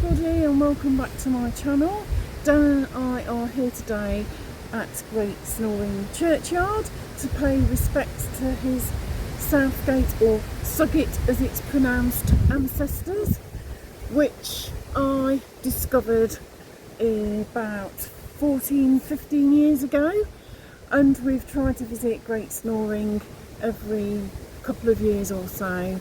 everybody and welcome back to my channel. Dan and I are here today at Great Snoring Churchyard to pay respects to his Southgate, or Southgate as it's pronounced, ancestors, which I discovered about 14-15 years ago, and we've tried to visit Great Snoring every couple of years or so.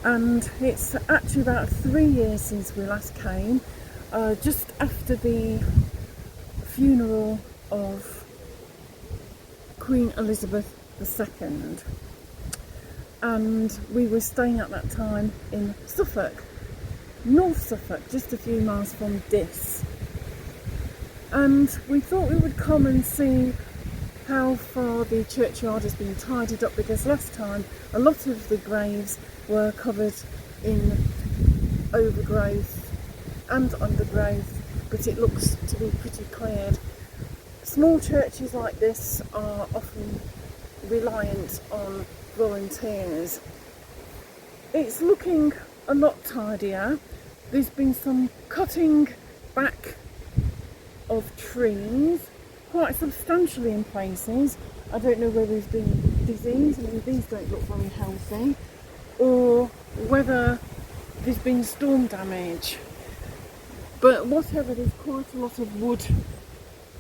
And it's actually about 3 years since we last came, just after the funeral of Queen Elizabeth II, and we were staying at that time in Suffolk, North Suffolk, just a few miles from Dis, and we thought we would come and see how far the churchyard has been tidied up, because last time a lot of the graves were covered in overgrowth and undergrowth, but it looks to be pretty cleared. Small churches like this are often reliant on volunteers. It's looking a lot tidier. There's been some cutting back of trees, quite substantially in places. I don't know whether there's been disease, I mean these don't look very healthy, or whether there's been storm damage. But whatever, there's quite a lot of wood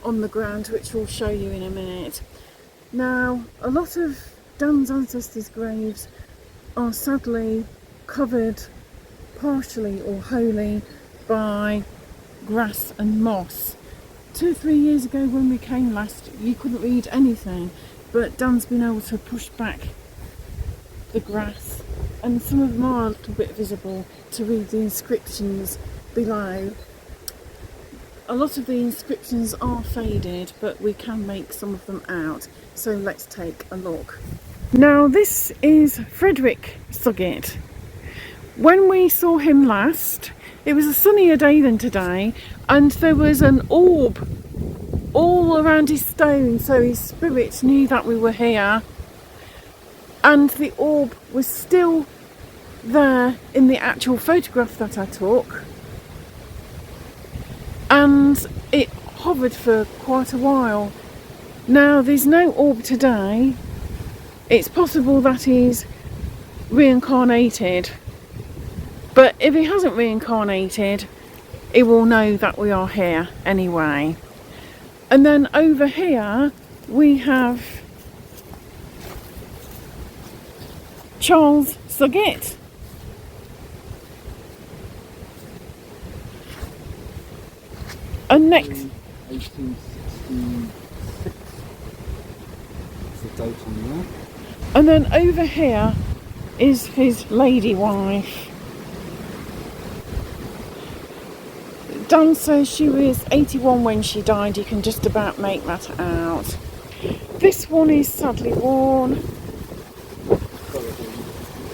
on the ground, which we'll show you in a minute. Now, a lot of Dan's ancestors' graves are sadly covered partially or wholly by grass and moss. 2 or 3 years ago when we came last, you couldn't read anything, but Dan's been able to push back the grass, and some of them are a little bit visible to read the inscriptions below. A lot of the inscriptions are faded, but we can make some of them out, so let's take a look. Now, this is Frederick Southgate. When we saw him last, it was a sunnier day than today, and there was an orb all around his stone, so his spirit knew that we were here, and the orb was still there in the actual photograph that I took, and it hovered for quite a while. Now, there's no orb today. It's possible that he's reincarnated, but if he hasn't reincarnated, he will know that we are here anyway. And then over here we have Charles Southgate. And next, 1866 is the date on there. And then over here is his lady wife. Dan says she was 81 when she died. You can just about make that out. This one is sadly worn,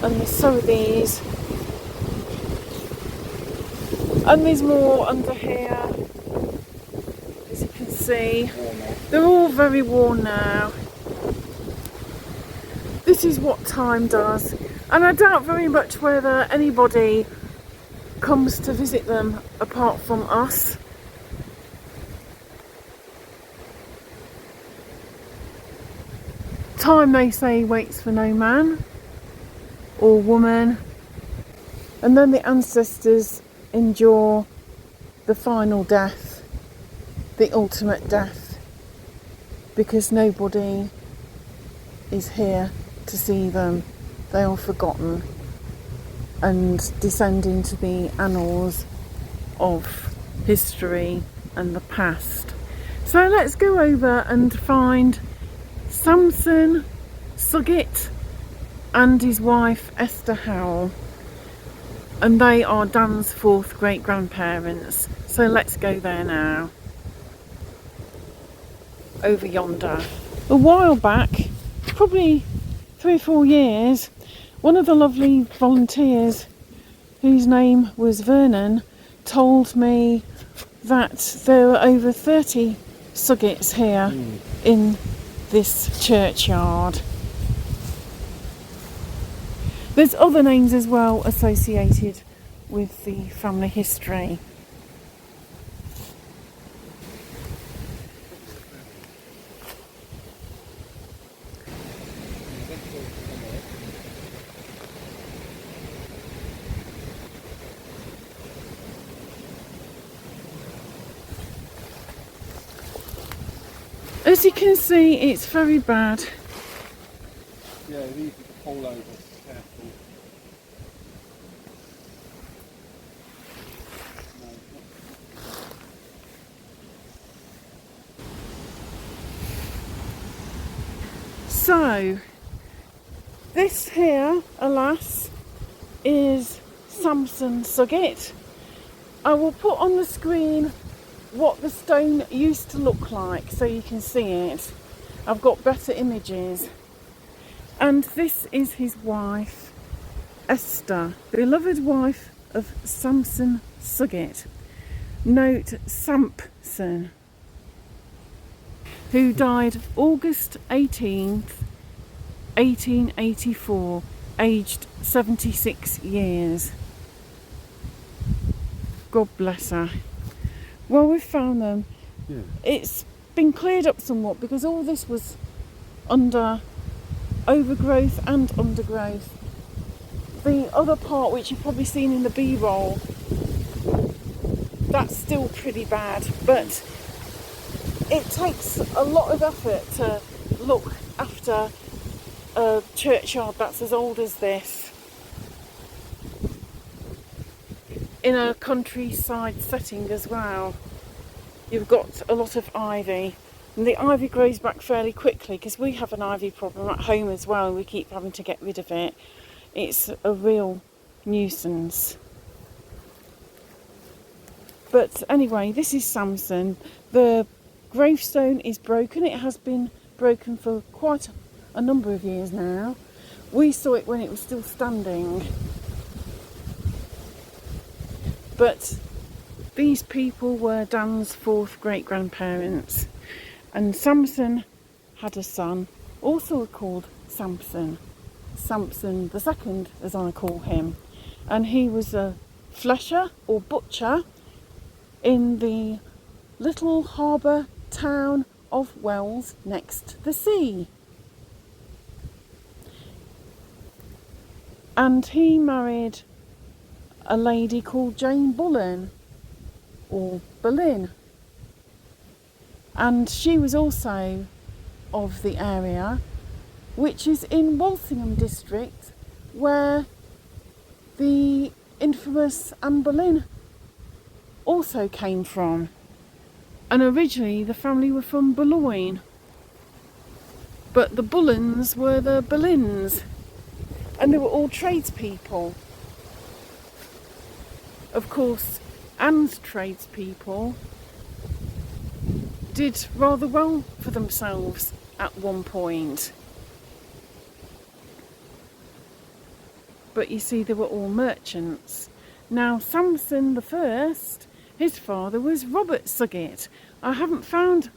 and so are these. And there's more under here, as you can see. They're all very worn now. This is what time does, and I doubt very much whether anybody comes to visit them apart from us. Time, they say, waits for no man or woman, and then the ancestors endure the final death, the ultimate death, because nobody is here to see them. They are forgotten and descend into the annals of history and the past. So let's go over and find Sampson Southgate and his wife Esther Howell, and they are Dan's 4th great grandparents. So let's go there now. Over yonder. A while back, probably 3 or 4 years, one of the lovely volunteers, whose name was Vernon, told me that there were over 30 Southgates here in this churchyard. There's other names as well associated with the family history. As you can see, it's very bad. Yeah, it's easy to fall over. Careful. So, this here, alas, is Sampson Southgate. I will put on the screen what the stone used to look like so you can see it. I've got better images. And this is his wife, Esther, beloved wife of Sampson Southgate. Note Sampson, who died August 18th, 1884, aged 76 years. God bless her. Well, we've found them. Yeah. It's been cleared up somewhat because all this was under overgrowth and undergrowth. The other part, which you've probably seen in the B-roll, that's still pretty bad, but it takes a lot of effort to look after a churchyard that's as old as this in a countryside setting as well. You've got a lot of ivy, and the ivy grows back fairly quickly because we have an ivy problem at home as well. We keep having to get rid of it. It's a real nuisance. But anyway, this is Sampson. The gravestone is broken. It has been broken for quite a number of years now. We saw it when it was still standing. But these people were Dan's fourth great-grandparents, and Sampson had a son, also called Sampson. Sampson the second, as I call him. And he was a flesher or butcher in the little harbour town of Wells next the sea. And he married a lady called Jane Bullen, or Boleyn, and she was also of the area, which is in Walsingham district, where the infamous Anne Boleyn also came from. And originally the family were from Boulogne, but the Bullens were the Boleyns, and they were all tradespeople. Of course, Anne's tradespeople did rather well for themselves at one point. But you see, they were all merchants. Now, Sampson the first, his father was Robert Southgate. I haven't found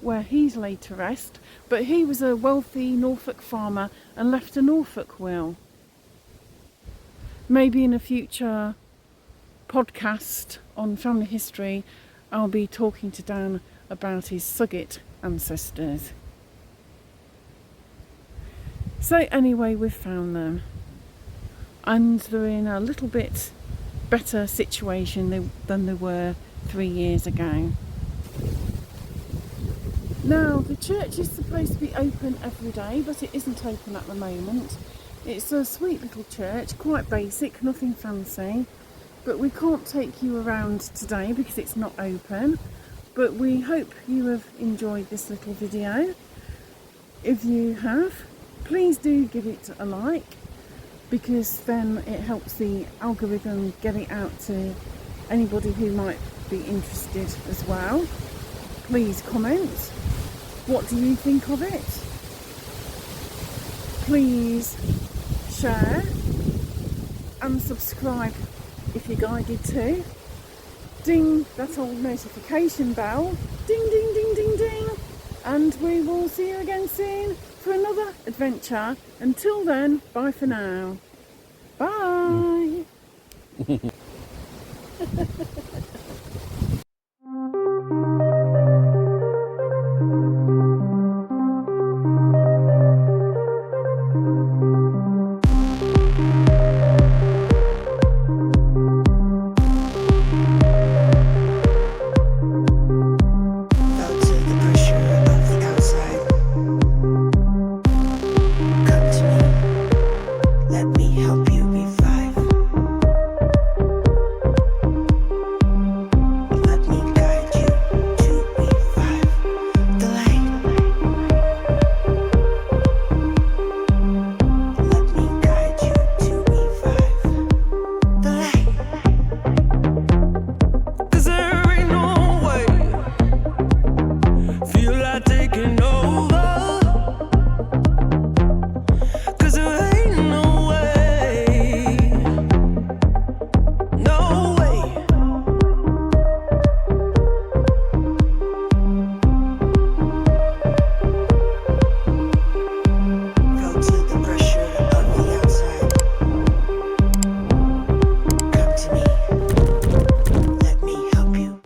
where he's laid to rest, but he was a wealthy Norfolk farmer and left a Norfolk will. Maybe in a future podcast on family history, I'll be talking to Dan about his Southgate ancestors. So anyway, we've found them, and they're in a little bit better situation than they were 3 years ago. Now, the church is supposed to be open every day, but it isn't open at the moment. It's a sweet little church, quite basic, nothing fancy. But we can't take you around today because it's not open. But we hope you have enjoyed this little video. If you have, please do give it a like, because then it helps the algorithm get it out to anybody who might be interested as well. Please comment. What do you think of it? Please share and subscribe if you're guided to. Ding that old notification bell. Ding, ding, ding, ding, ding. And we will see you again soon for another adventure. Until then, bye for now. Bye.